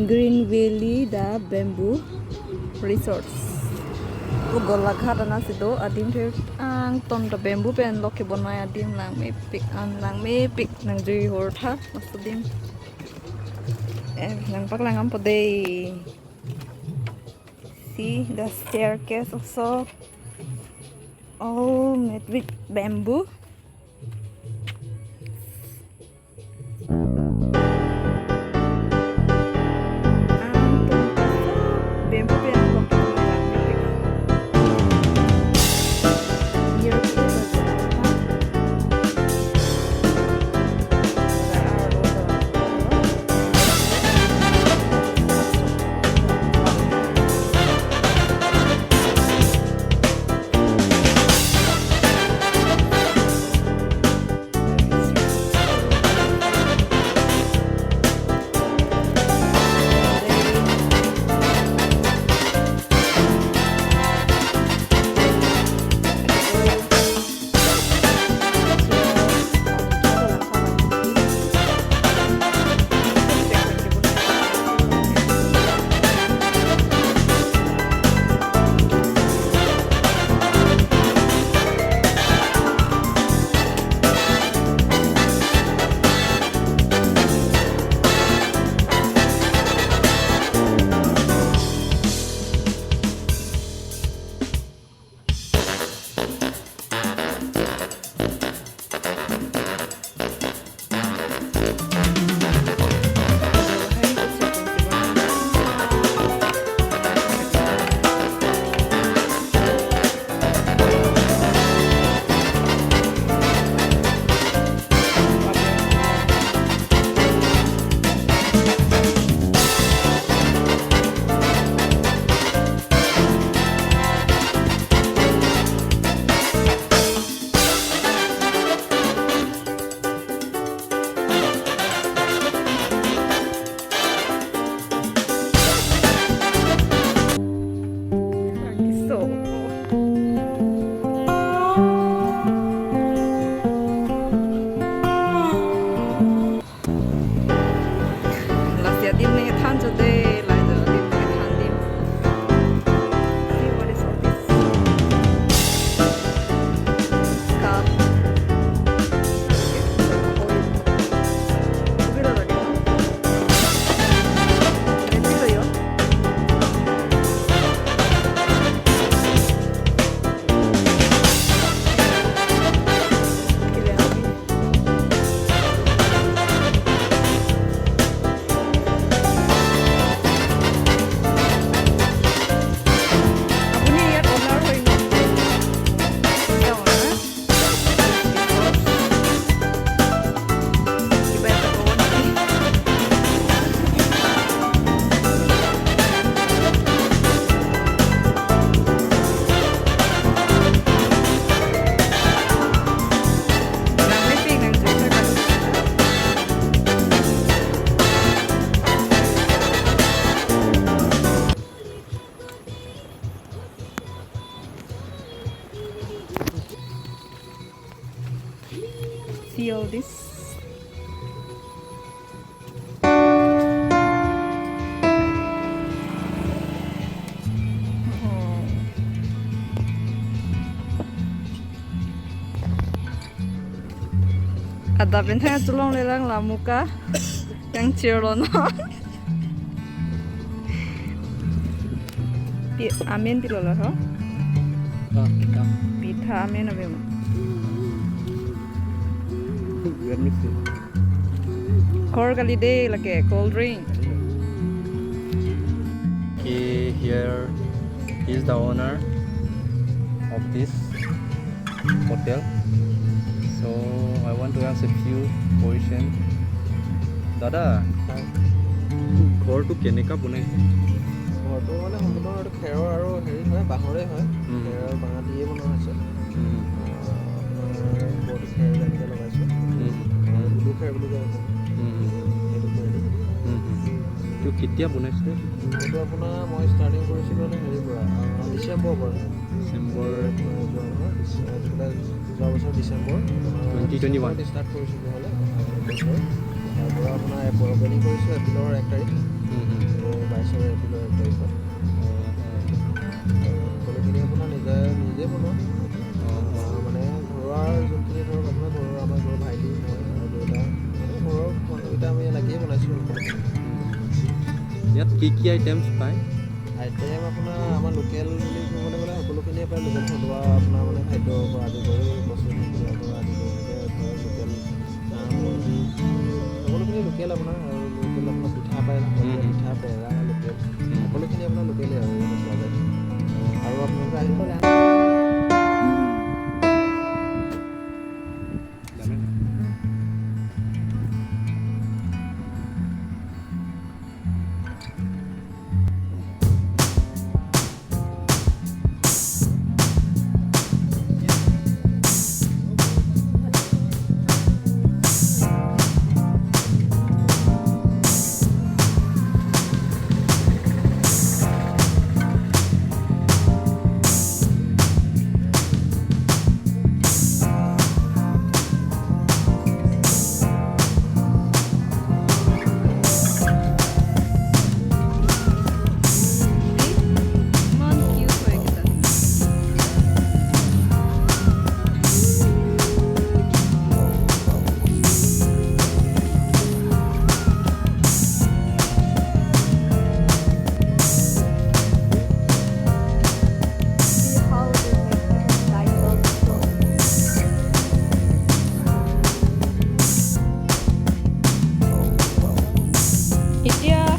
Green Valley the Bamboo Resorts. Golaghat ana sido adim thir ang ton the bamboo pen loke bonai adim lang me pick nang jui hor tha mastudim. Nang paklang am podei. See the staircase also all made with bamboo. See all this? Ada benteng tulong lelang lah muka yang ciron. Amin pilo lah, ho? Pita amin apa mah? Kor kali deh lagi cold drink. Here is the owner of this hotel. So I want to ask a few questions. Dada, ঘৰটো কেনেকা বনাইছে? ঘৰটো মানে সম্পূৰ্ণ খেৰৰ আৰু হেৰি হয়, বাঁহৰে হয়। খেৰৰ বাঁহ দিয়ে বনোৱা হৈছে। বৰ্ড খেৰ এনেকৈ লগাইছোঁ। ব্লু খেৰ বুলি কয় সেইটো কৰিলোঁ। এইটো কেতিয়া বনাইছে? এইটো আপোনাৰ মই ষ্টাৰ্টিং কৰিছিলোঁ মানে হেৰিৰ পৰা ডিচেম্বৰৰ পৰা। যোৱা বছৰ ডিচেম্বৰ 2021 ষ্টাৰ্ট কৰিছিলোঁ হ'লে বছৰ। তাৰ পৰা আপোনাৰ অপেনিং কৰিছোঁ এপ্ৰিলৰ 1 তাৰিখ। নিজে বনোৱা মানে ঘৰুৱা যোনখিনি ধৰক আপোনাৰ ঘৰৰ আমাৰ ঘৰৰ ভাইটি মই আৰু দেউতা মানে ঘৰৰ মানুহকেইটা আমি লাগিয়ে বনাইছোঁ ইয়াত কি আইটেমছ পায় আইটেম আপোনাৰ আমাৰ লোকেল বুলি ক'বলৈ গ'লে সকলোখিনিয়ে প্ৰায় লোকেল থলুৱা আপোনাৰ মানে খাদ্যৰ পৰা আদি কৰি পাচলিৰ পৰা আদি কৰি ধৰক লোকেল মুৰ্গী সকলোখিনি লোকেল আপোনাৰ আৰু লোকেল আপোনাৰ পিঠা পায় পিঠা পেৰা লোকেল সকলোখিনি আপোনাৰ লোকেলেই আৰু পোৱা যায় আৰু আপোনালোকে আহিব ইমান কিউট হয় এইকেইটা এতিয়া